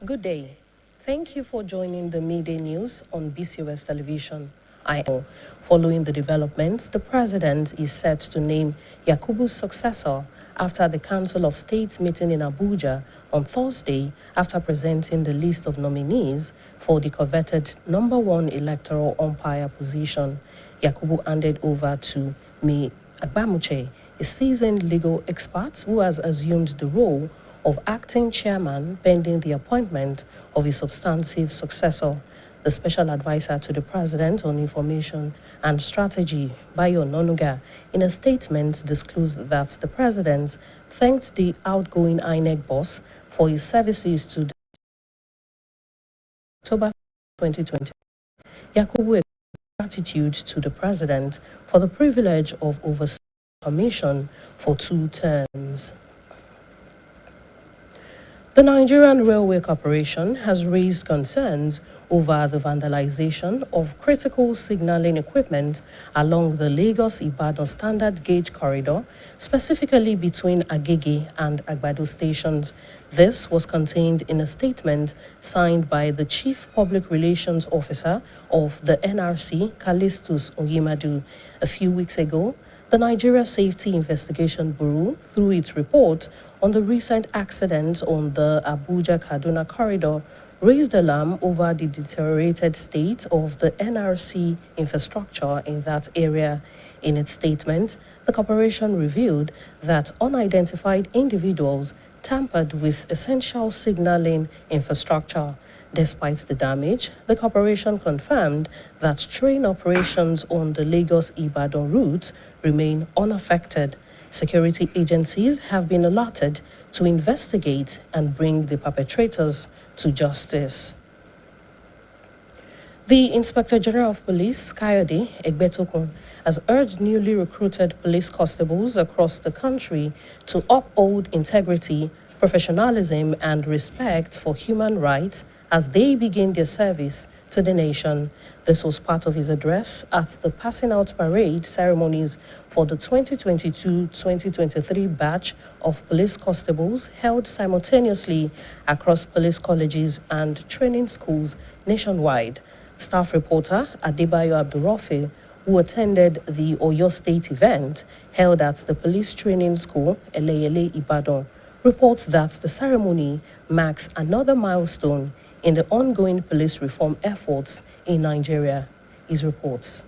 Good day. Thank you for joining the midday news on BCOS television. Following the developments, the president is set to name Yakubu's successor after the Council of State meeting in Abuja on Thursday after presenting the list of nominees for the coveted number one electoral umpire position. Yakubu handed over to Me Agbamuche, a seasoned legal expert who has assumed the role of acting chairman pending the appointment of a substantive successor. The special advisor to the president on information and strategy, Bayo Nonuga, in a statement disclosed that the president thanked the outgoing INEC boss for his services to the October 2020. Yakubu expressed gratitude to the president for the privilege of overseeing the commission for 2 terms. The Nigerian Railway Corporation has raised concerns over the vandalization of critical signaling equipment along the Lagos-Ibadan standard gauge corridor, specifically between Agege and Agbado stations. This was contained in a statement signed by the Chief Public Relations Officer of the NRC, Callistus Oyemadu. A few weeks ago, the Nigeria Safety Investigation Bureau, through its report on the recent accident on the Abuja-Kaduna corridor, raised alarm over the deteriorated state of the NRC infrastructure in that area. In its statement, the corporation revealed that unidentified individuals tampered with essential signaling infrastructure. Despite the damage, the corporation confirmed that train operations on the Lagos-Ibadan route remain unaffected. Security agencies have been alerted to investigate and bring the perpetrators to justice. The Inspector General of Police, Kayode Egbetokun, has urged newly recruited police constables across the country to uphold integrity, professionalism, and respect for human rights as they begin their service to the nation. This was part of his address at the passing out parade ceremonies for the 2022-2023 batch of police constables held simultaneously across police colleges and training schools nationwide. Staff reporter Adebayo Abdurrafi, who attended the Oyo State event held at the police training school, Eleyele Ibadan, reports that the ceremony marks another milestone in the ongoing police reform efforts in Nigeria. His reports.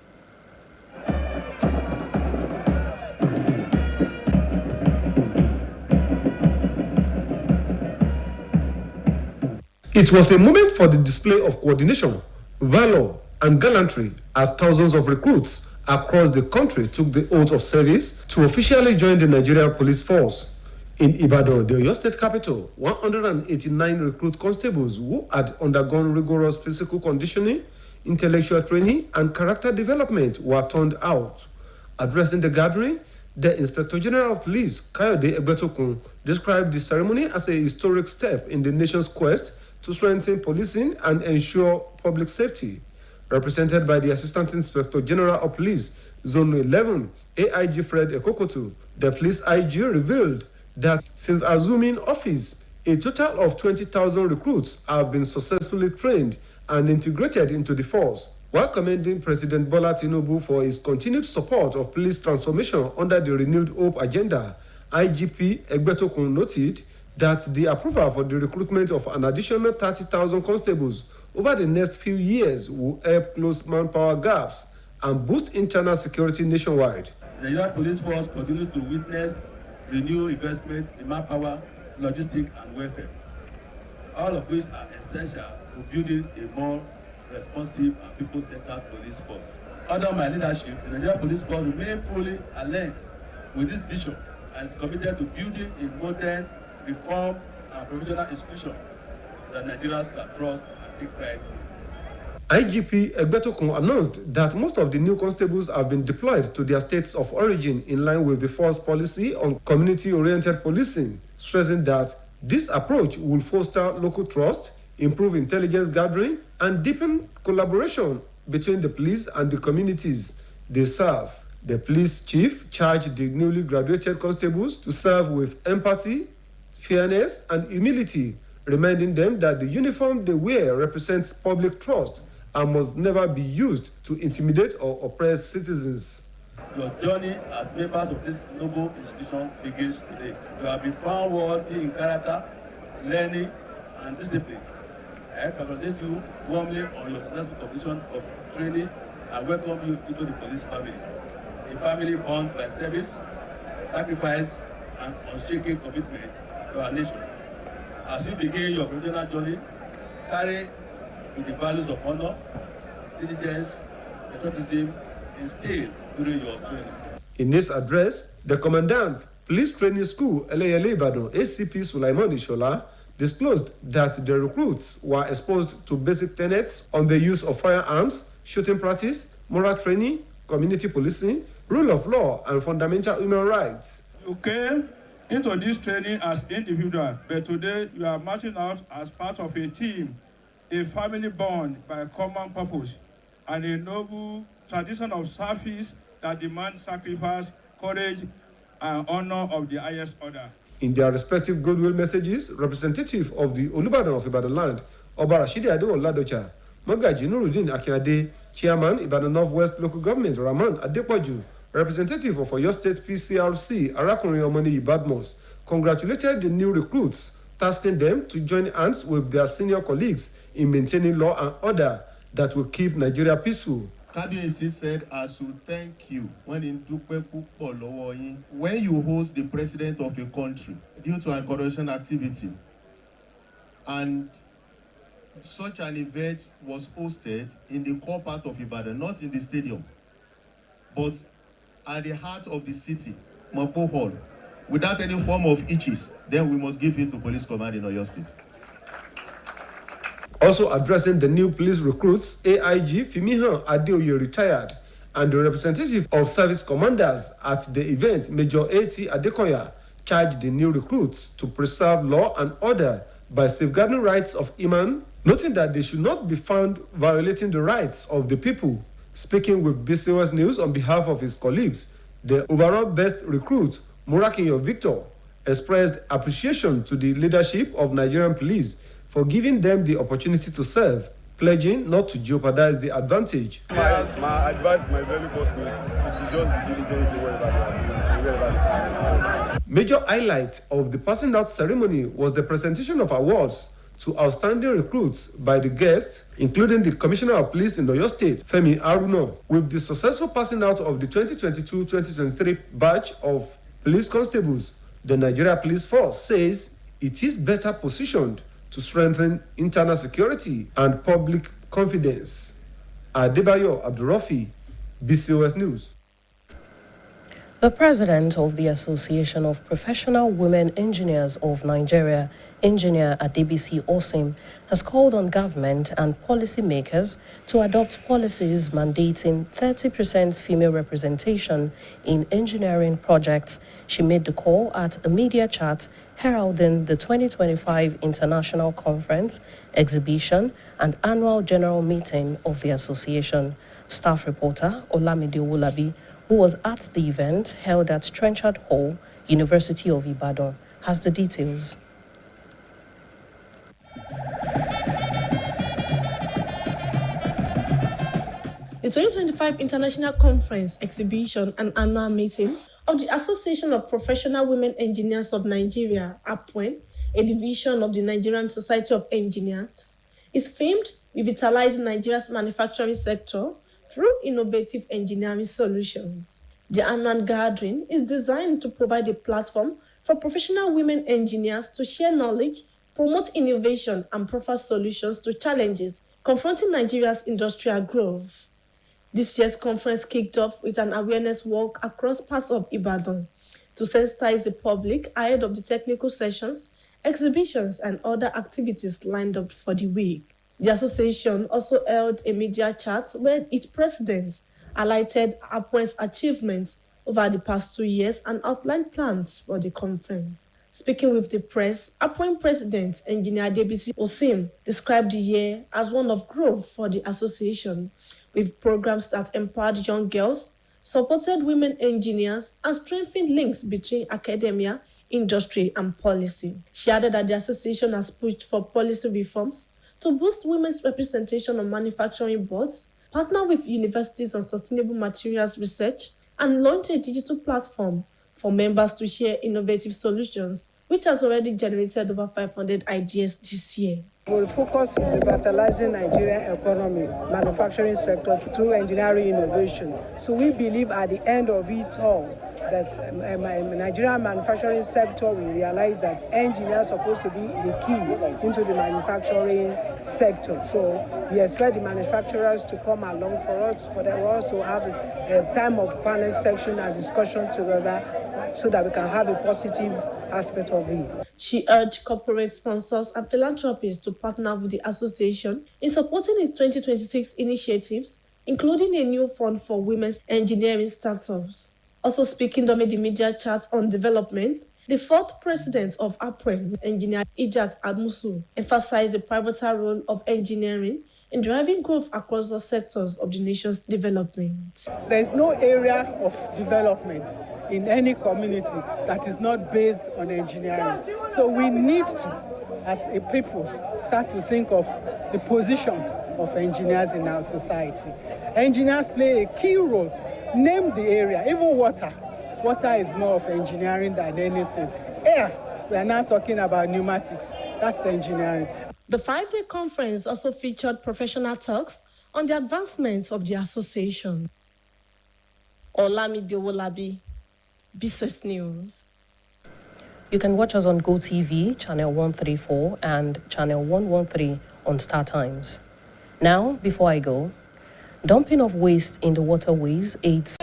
It was a moment for the display of coordination, valor, and gallantry as thousands of recruits across the country took the oath of service to officially join the Nigerian police force. In Ibadan, the Oyo State capital, 189 recruit constables who had undergone rigorous physical conditioning, intellectual training, and character development were turned out. Addressing the gathering, the Inspector General of Police, Kayode Egbetokun, described the ceremony as a historic step in the nation's quest to strengthen policing and ensure public safety. Represented by the Assistant Inspector General of Police, Zone 11, AIG Fred Ekokotu, the police IG revealed that since assuming office, a total of 20,000 recruits have been successfully trained and integrated into the force. While commending President Bola Tinubu for his continued support of police transformation under the Renewed Hope agenda, IGP Egbetokun noted that the approval for the recruitment of an additional 30,000 constables over the next few years will help close manpower gaps and boost internal security nationwide. The Nigerian Police Force continues to witness renewed investment in manpower, logistics, and welfare, all of which are essential to building a more responsive and people-centered police force. Under my leadership, the Nigerian Police Force remains fully aligned with this vision and is committed to building a modern, reformed, and professional institution that Nigerians can trust and take pride in. IGP Egbetokun announced that most of the new constables have been deployed to their states of origin in line with the force policy on community-oriented policing, stressing that this approach will foster local trust, improve intelligence gathering, and deepen collaboration between the police and the communities they serve. The police chief charged the newly graduated constables to serve with empathy, fairness, and humility reminding them that the uniform they wear represents public trust and must never be used to intimidate or oppress citizens. Your journey as members of this noble institution begins today. You have been found worthy in character, learning, and discipline. I congratulate you warmly on your successful completion of training and welcome you into the police family. A family bound by service, sacrifice, and unshaking commitment to our nation. As you begin your professional journey, carry with the values of honor, diligence, patriotism instilled during your training. In his address, the Commandant, Police Training School, Eleyele Ibadan, ACP Sulaiman Ishola, disclosed that the recruits were exposed to basic tenets on the use of firearms, shooting practice, moral training, community policing, rule of law, and fundamental human rights. You came into this training as individual, but today you are marching out as part of a team, a family bond by a common purpose, and a noble tradition of service that demands sacrifice, courage, and honor of the highest order. In their respective goodwill messages, representative of the Olubadan of Ibadan land, Oba Rashidi Adewo Ladoja, Magaji Nuruddin Akinade, Chairman, Ibadan Northwest Local Government, Rahman Adepoju, representative of Oyo State PCRC, Arakunrin Omoni Badmus, congratulated the new recruits, tasking them to join hands with their senior colleagues in maintaining law and order that will keep Nigeria peaceful. Kabiyesi said, I should thank you when you host the president of a country due to an corruption activity. And such an event was hosted in the core part of Ibadan, not in the stadium, but at the heart of the city, Mapo Hall, without any form of itches. Then we must give it to police command in Oyo State. Also addressing the new police recruits, AIG Fimihan Adeoye retired, and the representative of service commanders at the event, Major A.T. Adekoya, charged the new recruits to preserve law and order by safeguarding rights of Iman, noting that they should not be found violating the rights of the people. Speaking with BCOS News on behalf of his colleagues, the overall best recruit, Murakinyo Victor, expressed appreciation to the leadership of Nigerian police for giving them the opportunity to serve, pledging not to jeopardize the advantage. My advice, my very first mate, is to just be diligent in wherever. Major highlight of the passing out ceremony was the presentation of awards to outstanding recruits by the guests, including the Commissioner of Police in Oyo State, Femi Aruno. With the successful passing out of the 2022-2023 batch of police constables, the Nigeria Police Force says it is better positioned to strengthen internal security and public confidence. Adebayo Abdurrafi, BCOS News. The president of the Association of Professional Women Engineers of Nigeria, Engineer Adebisi Osim, has called on government and policymakers to adopt policies mandating 30% female representation in engineering projects. She made the call at a media chat heralding the 2025 International Conference, Exhibition, and Annual General Meeting of the Association. Staff reporter Olamide Owolabi, who was at the event held at Trenchard Hall, University of Ibadan, has the details. The 2025 International Conference, Exhibition, and Annual Meeting of the Association of Professional Women Engineers of Nigeria, APWEN, a division of the Nigerian Society of Engineers, is famed revitalizing Nigeria's manufacturing sector through innovative engineering solutions. The annual gathering is designed to provide a platform for professional women engineers to share knowledge, promote innovation, and proffer solutions to challenges confronting Nigeria's industrial growth. This year's conference kicked off with an awareness walk across parts of Ibadan to sensitize the public ahead of the technical sessions, exhibitions, and other activities lined up for the week. The association also held a media chat where its president highlighted APWEN's achievements over the past 2 years and outlined plans for the conference. Speaking with the press, APWEN President Engineer Adebisi Osim described the year as one of growth for the association, with programs that empowered young girls, supported women engineers, and strengthened links between academia, industry, and policy. She added that the association has pushed for policy reforms to boost women's representation on manufacturing boards, partner with universities on sustainable materials research, and launch a digital platform for members to share innovative solutions, which has already generated over 500 ideas this year. The focus is revitalizing Nigerian economy, manufacturing sector through engineering innovation. So we believe at the end of it all that Nigerian manufacturing sector will realize that engineers are supposed to be the key into the manufacturing sector. So we expect the manufacturers to come along for us, for them also have a time of panel section and discussion together so that we can have a positive aspect of it. She urged corporate sponsors and philanthropists to partner with the association in supporting its 2026 initiatives, including a new fund for women's engineering startups. Also speaking during the media chat on development, the fourth president of APWEN, Engineer Ijat Amusu, emphasized the pivotal role of engineering in driving growth across all sectors of the nation's development. There is no area of development in any community that is not based on engineering. So we need to, as a people, start to think of the position of engineers in our society. Engineers play a key role. Name the area, even water. Water is more of engineering than anything. Air, we are now talking about pneumatics. That's engineering. The 5-day conference also featured professional talks on the advancements of the association. Olamide Owolabi, BCOS News. You can watch us on GoTV, channel 134 and channel 113 on Star Times. Now, before I go, dumping of waste in the waterways aids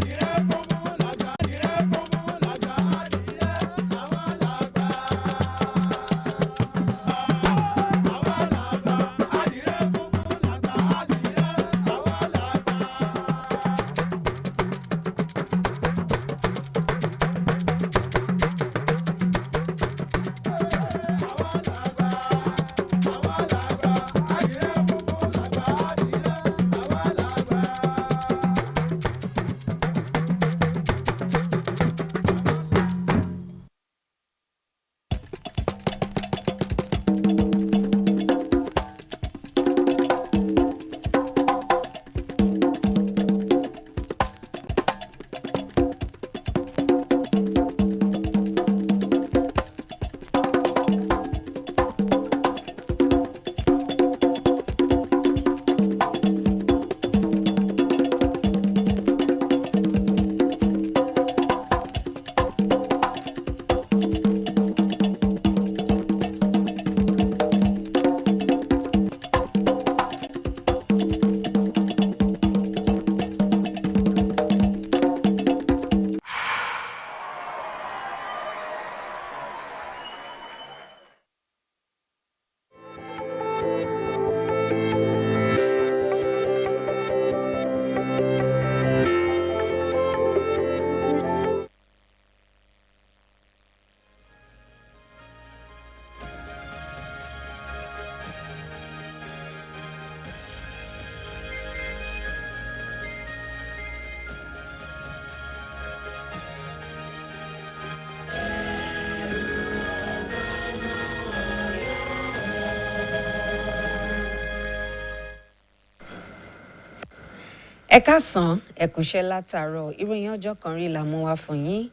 Ẹ káàsán, ẹ kúṣẹ́ látàárọ̀. Ìròyìn ọjọ́ kan rí la mú wá fún yín.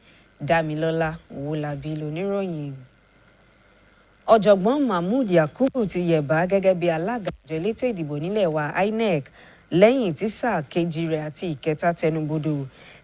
Dámilọ́lá Owólabí lóníròyìn. Ọ̀jọ̀gbọ́n Mahmood Yakubu ti yẹ̀bá gẹ́gẹ́ bí alága àjọ elétò ìdìbò nílẹ̀ wa INEC lẹ́yìn tí sáà kejì rẹ̀ àti ìkẹta tẹnubodò.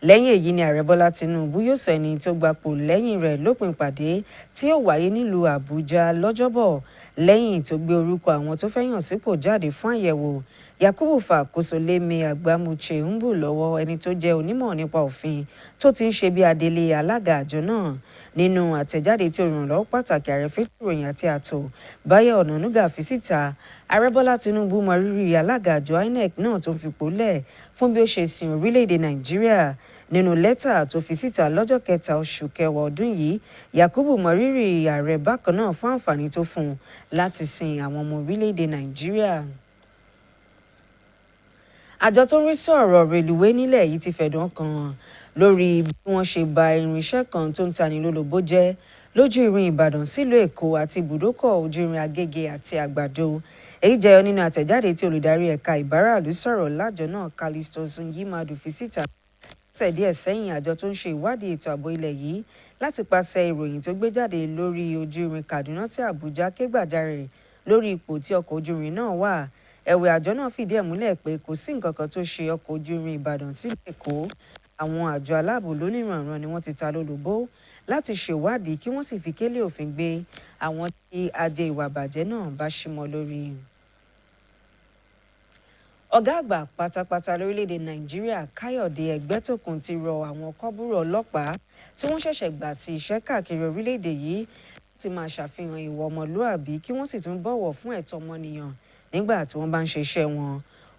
Lẹ́yìn èyí ni Ààrẹ Bọ́lá Tinubu yóò sọ ẹni tó gbapò lẹ́yìn rẹ̀ lópin ìpàdé tí yóò wáyé nílùú Àbújá lọ́jọ́bọ̀ lẹ́yìn tó gbé orúkọ àwọn tó fẹ́ yàn sípò jáde fún àyẹ̀wò. Yakubu fàkóso lémi Àgbàmúche ń bù lọ́wọ́ ẹni tó jẹ́ onímọ̀ nípa òfin tó ti ń ṣe bí adelé alága àjọ náà. Nínú àtẹ̀jáde tí olùrànlọ́wọ́ pàtàkì ààrẹ fẹ́tò ìròyìn àti ààtò Báyọ̀ Ọ̀nànúgà fi síta, Ààrẹ Bọ́lá Tinubu mọ rírì alága àjọ INEC náà tó fipò lẹ̀ fún bí ó ṣe sin orílẹ̀-èdè Nàìjíríà. Nínú lẹ́tà tó fi síta lọ́jọ́ 3 oṣù kẹwàá ọdún yìí, Yakubu mọ rírì ààrẹ bákan náà fún àǹfààní tó fún un láti sin àwọn ọmọ orílẹ̀-èdè Nàìjíríà. Àjọ tó ń rí sí ọ̀rọ̀ rèlùwé nílẹ̀ yìí ti fẹ̀dùn ọkàn hàn lórí bí wọ́n ṣe ba irinṣẹ́ kan tó ń tani lólobó jẹ́ lójú irin Ìbàdàn sílùú Èkó àti ibùdókọ̀ ojú irin Agége àti Àgbàdo. Èyí jẹyọ nínú àtẹ̀jáde tí olùdarí ẹ̀ka ìbáràlú sọ̀rọ̀ lájọ náà Callisto Zungyimadu fi síta ọ̀sẹ̀ díẹ̀ sẹ́yìn. Àjọ tó ń ṣe ìwádìí ètò ààbò ilẹ̀ yìí láti pàṣẹ ìròyìn tó gbé jáde lórí ojú irin Kaduna tí Àbújá ké gbàjarè lórí ipò tí ọkọ̀ ojú irin náà wà. Ẹ̀wẹ̀ àjọ náà fìdí ẹ̀ múlẹ̀ pé kò sí nǹkan kan tó ṣe ọkọ̀ ojú irin Ìbàdàn sílùú Èkó. Àwọn àjọ aláàbò lónìrànràn ni wọ́n ti ta lólobó láti ṣèwádìí kí wọ́n sì fi kélé òfin gbé àwọn tí ajé ìwà bàjẹ́ náà bá ṣímọ́ lórí. Ọ̀gá àgbà pátápátá lórílẹ̀‐èdè Nàìjíríà Káyọ̀dé Ẹgbẹ́tókun ti rọ àwọn kọ́búrò ọlọ́pàá tí wọ́n ṣẹ̀ṣẹ̀ gbà sí iṣẹ́ káàkiri orílẹ̀‐èdè yìí láti máa ṣàfihàn ìwà ọmọlúàbí kí wọ́n sì tún bọ̀wọ̀ fún ẹ̀tọ́ ọmọnìyàn nígbà tí wọ́n bá ń ṣe iṣẹ́ wọn.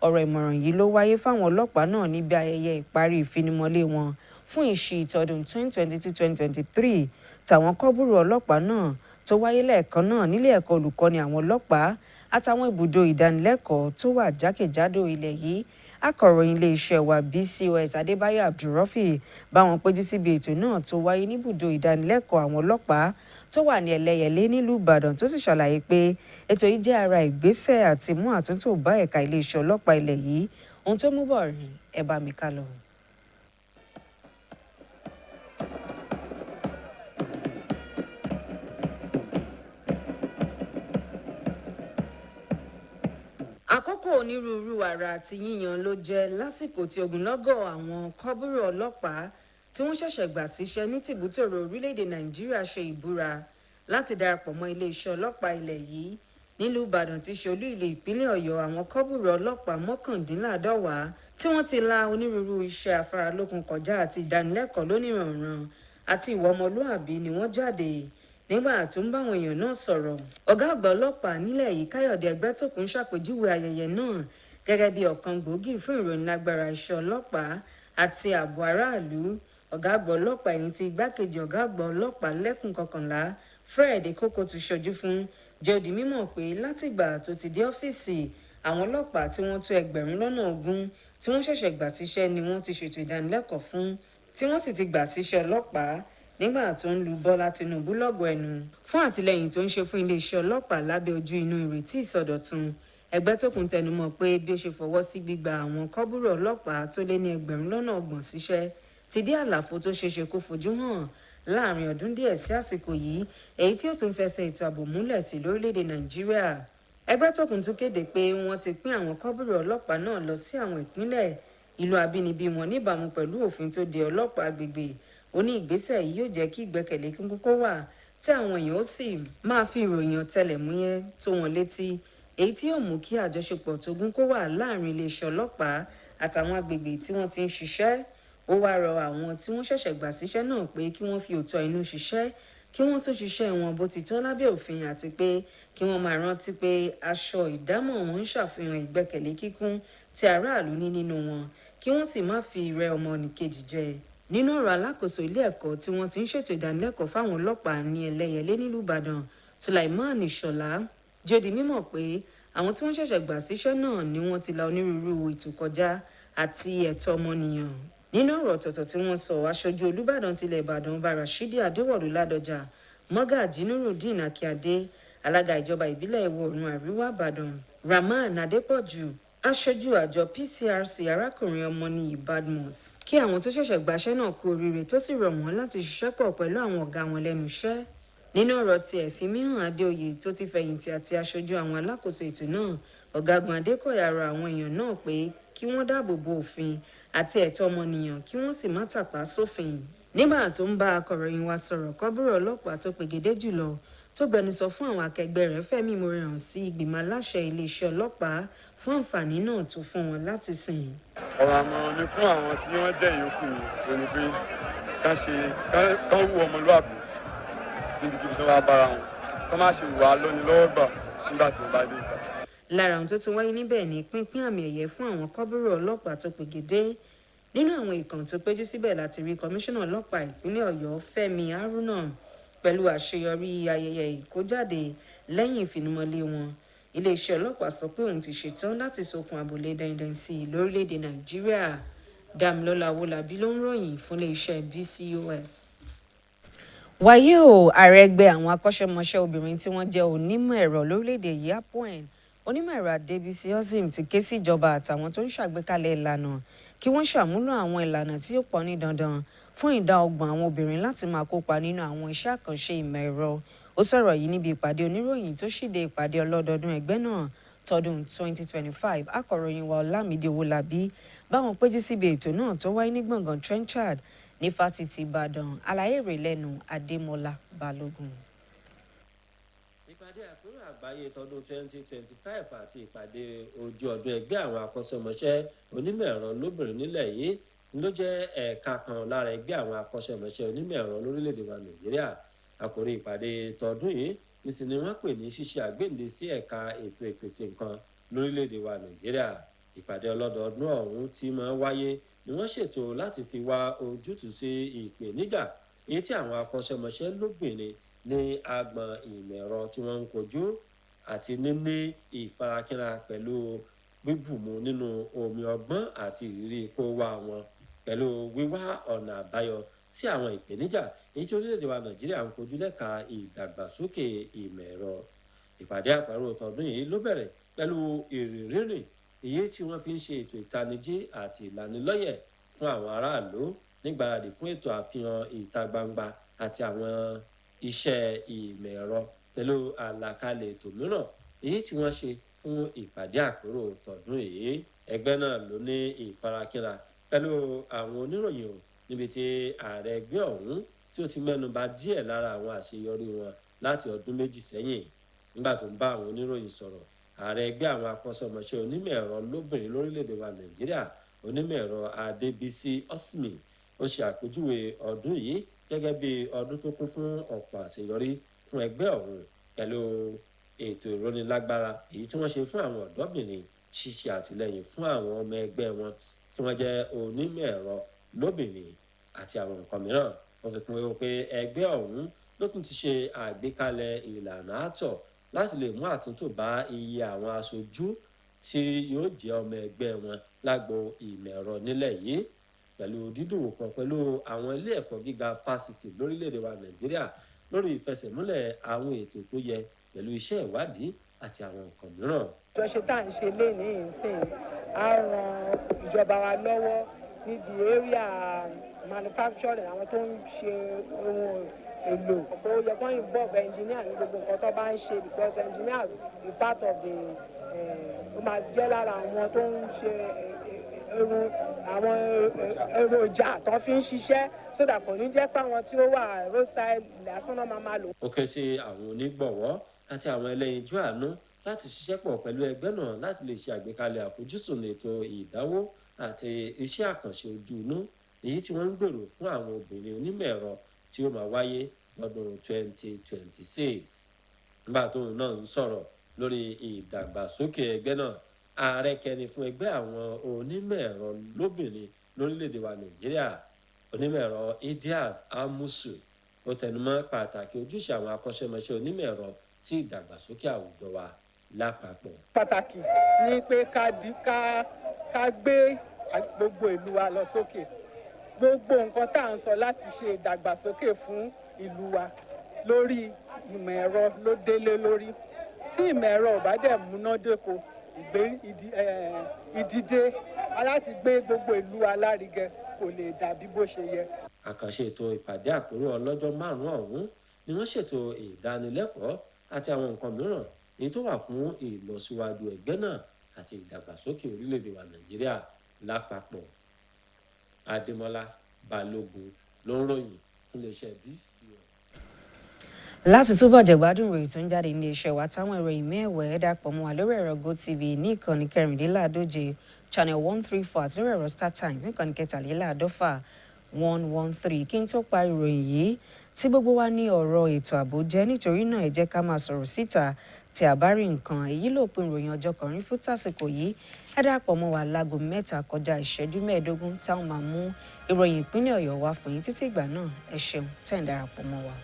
Ọ̀rọ̀ ìmọ̀ràn yìí ló wáyé fáwọn ọlọ́pàá náà níbi ayẹyẹ ìparí ìfinimọ̀lé wọn fún ìṣí ìtọ́dún 2022-2023 tàwọn kọ́búrò ọlọ́pàá náà tó wáyé lẹ́ẹ̀kan náà nílé ẹ̀kọ́ olùkọ́ni àwọn ọlọ́pàá àtàwọn ibùdó ìdánilẹ́kọ̀ọ́ tó wà jákèjádò ilẹ̀ yìí. Akọ̀ròyìn iléeṣẹ́ wa BCOS Adébáyọ̀ Abdulrafi bá wọn péjú síbi ètò náà tó wáyé níbùdó ìdánilẹ́kọ̀ọ́ àwọn ọlọ́pàá tó wà ní Ẹlẹ́yẹlé nílùú Ìbàdàn tó sì ṣàlàyé pé ètò yìí jẹ́ ara ìgbésẹ̀ àti mú àtúntò bá ẹ̀ka iléeṣẹ́ ọlọ́pàá ilẹ̀ yìí. Ohun tó mú bọ̀ rìn ẹ bá mi ká lọ. Àkókò onírúurú àrà àti yíyan ló jẹ́ lásìkò tí ogunlọ́gọ̀ àwọn kọ́búrò ọlọ́pàá tí wọ́n ṣẹ̀ṣẹ̀ gbà síṣẹ́ ní tìbútòrò orílẹ̀-èdè Nàìjíríà ṣe ìbúra láti darapọ̀ mọ́ iléeṣẹ́ ọlọ́pàá ilẹ̀ yìí. Nílùú Ìbàdàn tí ṣe olú ìlú ìpínlẹ̀ Ọ̀yọ́, àwọn kọ́búrò ọlọ́pàá 19 tí wọ́n ti la onírúurú iṣẹ́ afáralókun kọjá àti ìdánilẹ́kọ̀ọ́ lónìrànràn àti ìwà ọmọlúàbí ni wọ́n jáde. Nígbà tó ń bá àwọn èèyàn náà sọ̀rọ̀, ọ̀gá àgbà ọlọ́pàá nílẹ̀ yìí Káyọ̀dé Ẹgbẹ́tókun ṣàpèjúwe ayẹyẹ náà gẹ́gẹ́ bí ọ̀kan gbòógì fún ìrónilágbára iṣẹ́ ọlọ́pàá àti ààbò aráàlú. Ọ̀gá àgbà ọlọ́pàá ẹni tí igbákejì ọ̀gá àgbà ọlọ́pàá lẹ́kùn 11 Fred Ekoko ti ṣojú fún jẹ́ ó di mímọ̀ pé látìgbà tó ti dé ọ́fíìsì àwọn ọlọ́pàá tí wọ́n tó 20,000 tí wọ́n ṣẹ̀ṣẹ̀ gbà síṣẹ́ ni wọ́n ti ṣètò ìdánilẹ́kọ̀ọ́ fún tí wọ́n sì ti gbà síṣẹ́ ọlọ́pàá nígbà tó ń lu Bọ́lá Tinubu lọ́gọ̀ ẹnu fún àtìlẹ́yìn tó ń ṣe fún iléeṣẹ́ ọlọ́pàá lábẹ́ ojú inú ìrètí ìsọdọ̀tun. Ẹgbẹ́tókun tẹnumọ́ pé bí ó ṣe fọwọ́ sí gbígba àwọn kọ́búrò ọlọ́pàá tó lé ní 30,000 síṣẹ́ ti dí àlàfo tó ṣeéṣe kó fojú hàn láàrin ọdún díẹ̀ sí àsìkò yìí, èyí tí ó tún fẹsẹ̀ ètò ààbò múlẹ̀ sí lórílẹ̀‐èdè Nàìjíríà. Ẹgbẹ́tókun tún kéde pé wọ́n ti pín àwọn kọ́búrò ọlọ́pàá náà lọ sí àwọn ìpínlẹ̀ ìlú abínibí wọn níbàámu pẹ̀lú òfin tó de ọlọ́pàá agbègbè. Ó ní ìgbésẹ̀ yìí yóò jẹ́ kí ìgbẹ́kẹ̀lé kíkún kó wà tí àwọn èèyàn ó sì máa fi ìròyìn ọ̀tẹlẹ̀múyẹ́ tó wọn létí, èyí tí yóò mú kí àjọṣepọ̀ tó gún kó wà láàrin iléeṣẹ́ ọlọ́pàá àtàwọn agbègbè tí wọ́n ti ń ṣiṣẹ́. Ó wá rọ àwọn tí wọ́n ṣẹ̀ṣẹ̀ gbà síṣẹ́ náà pé kí wọ́n fi òótọ́ inú ṣiṣẹ́, kí wọ́n tún ṣiṣẹ́ wọn bó ti tọ́ lábẹ́ òfin àti pé kí wọ́n máa rántí pé aṣọ ìdámọ̀ wọn ń ṣàfihàn ìgbẹ́kẹ̀lé kíkún tí aráàlú ní nínú wọn, kí wọ́n sì má fi ìrẹ́ ọmọnìkejì jẹ. Nínú ọ̀rọ̀ alákòóso ilé ẹ̀kọ́ tí wọ́n ti ń ṣètò ìdánilẹ́kọ̀ọ́ fáwọn ọlọ́pàá ní Ẹlẹ́yẹlé nílùú Ìbàdàn, Sulaiman Ìṣọ̀lá jẹ́ ó di mímọ̀ pé àwọn tí wọ́n ṣẹ̀ṣẹ̀ gbà síṣẹ́ náà ni wọ́n ti la onírúurú ètò kọjá àti ẹ̀tọ́ ọmọnìyàn. Nínú ọ̀rọ̀ ọ̀tọ̀ọ̀tọ̀ tí wọ́n sọ, aṣojú Olúbàdàn tilẹ̀ Ìbàdàn Ọba Rashidi Adéwọ̀lú Ládọjà, Mọ́gàjí Nurudeen Akíadé, alága ìjọba ìbílẹ̀ Ìwọ̀ Oòrùn Àríwá Ìbàdàn Rahman Adépọ̀jù, aṣojú àjọ PCRC arákùnrin Ọmọníyì Badmus kí àwọn tó ṣẹ̀ṣẹ̀ gbaṣẹ́ náà kú oríire tó sì rọ̀ wọ́n láti ṣiṣẹ́ pọ̀ pẹ̀lú àwọn ọ̀gá wọn lẹ́nu iṣẹ́. Nínú ọ̀rọ̀ tiẹ̀ Fímíhàn Adéoyè tó ti fẹ̀yìntì àti aṣojú àwọn alákòóso ètò náà, Ọ̀gágun Adékọ̀yà rọ àwọn èèyàn náà pé kí wọ́n dáàbò bo òfin àti ẹ̀tọ́ ọmọnìyàn kí wọ́n sì má tàpá sófin. Nígbà tó ń bá akọ̀ròyìn wa sọ̀rọ̀, kọ́búrò ọlọ́pàá tó pegedé jùlọ tó gbẹnusọ fún àwọn akẹgbẹ́ rẹ̀ fẹ̀mí ìmoore hàn sí ìgbìmọ̀ aláṣẹ iléeṣẹ́ ọlọ́pàá fún àǹfààní náà tó fún wọn láti sìn. Ọ̀rọ̀ àmọ̀ràn mi fún àwọn tí wọ́n jẹ́ ìyókù ò ní pé kán wù ọmọlúàbí níbikíbi tó bá bára wọn, kán má ṣe wà lónìí lọ́wọ́ gbà nígbà tí wọ́n bá dé ìgbà. Lára ohun tó tún wáyé níbẹ̀ ni pínpín àmì ẹ̀yẹ fún àwọn kọ́búrò ọlọ́pàá tó pegedé. Nínú àwọn ìkàn tó péjú síbẹ̀ láti rí kọmíṣánná ọlọ́pàá ìpínlẹ̀ Ọ̀yọ́ Fẹ́mi Haruna pẹ̀lú àṣeyọrí ayẹyẹ ìkójáde lẹ́yìn ìfinimọ̀lé wọn. Iléeṣẹ́ ọlọ́pàá sọ pé òun ti ṣetán láti sokùn àbòlé dandan sí i lórílẹ̀‐èdè Nàìjíríà. Dámilọ́lá Owólabí ló ń ròyìn fún iléeṣẹ́ BCOS. wáyé o ààrẹ ẹgbẹ́ àwọn akọ́ṣẹ́mọṣẹ́ obìnrin tí wọ́n jẹ́ onímọ̀ ẹ̀rọ lórílẹ̀‐èdè yìí appoin onímọ̀ ẹ̀rọ BCOS ti ké sí ìjọba àtàwọn tó ń ṣàgbékalẹ̀ ìlànà kí wọ́n ṣàmúlò àwọn ìlànà tí ó pọn ní dandan fún ìdá 30% àwọn obìnrin láti máa kópa nínú àwọn iṣẹ́ àkànṣe ìmọ̀ ẹ̀rọ. Ó sọ̀rọ̀ yìí níbi ìpàdé oníròyìn tó ṣíde ìpàdé ọlọ́dọọdún ẹgbẹ́ náà tọdún 2025. Akọ̀ròyìn wa Ọlámídé Owólabí báwọn péjú síbi ètò náà tó wáyé ní gbọ̀ngàn Trenchard ní fásitì Ìbàdàn. Àlàyé rẹ̀ lẹ́nu Adémọ́lá Balógun. Ìpàdé àpérò àgbáyé tọdún 2025 àti ìpàdé ojú ọdún ẹgbẹ́ àwọn akọ́ṣẹ́mọṣẹ́ onímọ̀ ẹ̀rọ lóbìnrin nílẹ̀ yìí ló jẹ́ ẹ̀ka kan lára ẹgbẹ́ àwọn akọ́ṣẹ́mọṣẹ́ onímọ̀ ẹ̀rọ lórílẹ̀‐èdè wa Nàìjíríà. Àkòrí ìpàdé tọdún yìí nísìnyí wọ́n pè ní ṣíṣe àgbéǹde sí ẹ̀ka ètò ìpèsè nǹkan lórílẹ̀‐èdè wa Nàìjíríà. Ìpàdé ọlọ́dọọdún ọ̀hún tí máa wáyé ni wọ́n ṣètò láti fi wá ojútùú sí ìpèníjà èyí tí àwọn akọ́ṣẹ́mọṣẹ́ lóbìnrin ní agbọn ìmọ̀ ẹ̀rọ tí wọ́n ń kojú àti níní ìfarakínra pẹ̀lú bíbùmú nínú omi ọgbọ́n àti ìrírí kó wá wọn pẹ̀lú wíwá ọ̀nà àbáyọ sí àwọn ìpèníjà èyí tí orílẹ̀-èdè wa Nàìjíríà ń kojú lẹ́ka ìdàgbàsókè ìmọ̀ ẹ̀rọ. Ìpàdé àpérò tọdún yìí ló bẹ̀rẹ̀ pẹ̀lú ìrìnrìn èyí tí wọ́n fi ń ṣe ètò ìtanijí àti ìlanilọ́yẹ̀ fún àwọn aráàlú nígbàradì fún ètò àfihàn ìta gbangba àti àwọn iṣẹ́ ìmọ̀ ẹ̀rọ pẹ̀lú àlàkalẹ̀ ètò mìíràn èyí tí wọ́n ṣe fún ìpàdé àpérò tọdún yìí. Ẹgbẹ́ náà ló ní ìfarakínra pẹ̀lú àwọn oníròyìn níbi tí ààrẹ ẹgbẹ́ ọ̀hún tí ó ti mẹ́nuba díẹ̀ lára àwọn àṣeyọrí wọn láti ọdún méjì sẹ́yìn. Nígbà tó ń bá àwọn oníròyìn sọ̀rọ̀, ààrẹ ẹgbẹ́ àwọn akọ́ṣẹ́mọṣẹ́ onímọ̀ ẹ̀rọ lóbìnrin lórílẹ̀‐èdè wa Nàìjíríà onímọ̀ ẹ̀rọ BCOS ó ṣe àpèjúwe ọdún yìí gẹ́gẹ́ bí ọdún tó kún fún ọ̀pọ̀ àṣeyọrí fún ẹgbẹ́ ọ̀hún pẹ̀lú ètò ìrónilágbára èyí tí wọ́n ṣe fún àwọn ọ̀dọ́bìnrin, ṣíṣe àtìlẹ́yìn fún àwọn ọmọ ẹgbẹ́ wọn tí wọ́n jẹ́ onímọ̀ ẹ̀rọ lóbìnrin àti àwọn nǹkan mìíràn. Wọ́n fi kún pé ẹgbẹ́ ọ̀hún ló tún ti ṣe àgbékalẹ̀ ìlànà àtọ̀ láti lè mú àtúntò bá iye àwọn aṣojú tí yóò jẹ́ ọmọ ẹgbẹ́ wọn lágbo ìmọ̀ ẹ̀rọ nílẹ̀ yìí pẹ̀lú dídòwòpọ̀ pẹ̀lú àwọn ilé ẹ̀kọ́ gíga fásitì lórílẹ̀‐èdè wa Nàìjíríà lórí ìfẹsẹ̀múlẹ̀ àwọn ètò tó yẹ pẹ̀lú iṣẹ́ ìwádìí àti àwọn nǹkan mìíràn. Ìjọṣe tá à ń ṣe lénìí ìsìn á ran ìjọba wa lọ́wọ́ níbi area manufacturing àwọn tó ń ṣe ohun èlò. Ó yẹ kó involve engineer ní gbogbo nǹkan tó bá ń ṣe because engineer is part of the ó máa jẹ́ lára àwọn tó ń ṣe àwọn èròjà tó fi ń ṣiṣẹ́ sódà kò ní jẹ́ pé àwọn tí ó wà roadside lásán náà máa lò. Ó ké sí àwọn onígbọ̀wọ́ àti àwọn ẹlẹ́yinjú àánú láti ṣiṣẹ́ pọ̀ pẹ̀lú ẹgbẹ́ náà láti lè ṣe àgbékalẹ̀ àfojúsùn ètò ìdáwó àti iṣẹ́ àkànṣe ojú inú èyí tí wọ́n ń gbèrò fún àwọn obìnrin onímọ̀ ẹ̀rọ tí ó máa wáyé lọ́dún 2026. Nígbà tóun náà ń sọ̀rọ̀ lórí ìdàgbàsókè ẹgbẹ́ náà, ààrẹ kẹni fún ẹgbẹ́ àwọn onímọ̀ ẹ̀rọ lóbìnrin lórílẹ̀‐èdè wa Nàìjíríà onímọ̀ ẹ̀rọ Idiat Amusu ó tẹnumọ́ pàtàkì ojúṣe àwọn akọ́ṣẹ́mọṣẹ́ onímọ̀ ẹ̀rọ sí ìdàgbàsókè àwùjọ wa lápapọ̀. Pàtàkì ni pé ká gbé gbogbo ìlú wa lọ sókè. Gbogbo nǹkan tá à ń sọ láti ṣe ìdàgbàsókè fún ìlú wa lórí ìmọ̀ ẹ̀rọ ló délé lórí. Tí ìmọ̀ ẹ̀rọ ò bá dẹ̀ múnádóko ìdìde láti gbé gbogbo ìlú alárugẹ kò lè dàbí bó ṣe yẹ. Àkànṣe ètò ìpàdé àpérò ọlọ́jọ́ 5 ọ̀hún ni wọ́n ṣètò ìdánilẹ́kọ̀ọ́ àti àwọn nǹkan mìíràn èyí tó wà fún ìlọsíwájú ẹgbẹ́ náà àti ìdàgbàsókè orílẹ̀-èdè wa Nàìjíríà lápapọ̀. Adémọ́lá Balógun ló ń ròyìn fún iléeṣẹ́ BCOS. Láti túbọ̀ jẹ̀gbádùn ìròyìn tó ń jáde ní iléeṣẹ́ wa táwọn ìròyìn mẹ́wẹ̀ẹ́ dàpọ̀ mọ́ wa lórí ẹ̀rọ GoTV ní ìkànnì 14 channel 134 àti lórí ẹ̀rọ StarTimes ní ìkànnì 113 113. Kí n tó parí ìròyìn yìí tí gbogbo wa ní ọ̀rọ̀ ètò ààbò jẹ́ nítorí náà ẹ jẹ́ ká máa sọ̀rọ̀ síta tí a bá rí nǹkan. Èyí ló pin ìròyìn Ọjọ́kanri fún tásìkò yìí. Ẹ dàpọ̀ mọ́ wa láago 3:15 táwọn máa mú ìròyìn ìpínlẹ̀ Ọ̀yọ́ wá fún yín. Títí ìgbà náà ẹ ṣeun tẹ́ ń darapọ̀ mọ́ wa.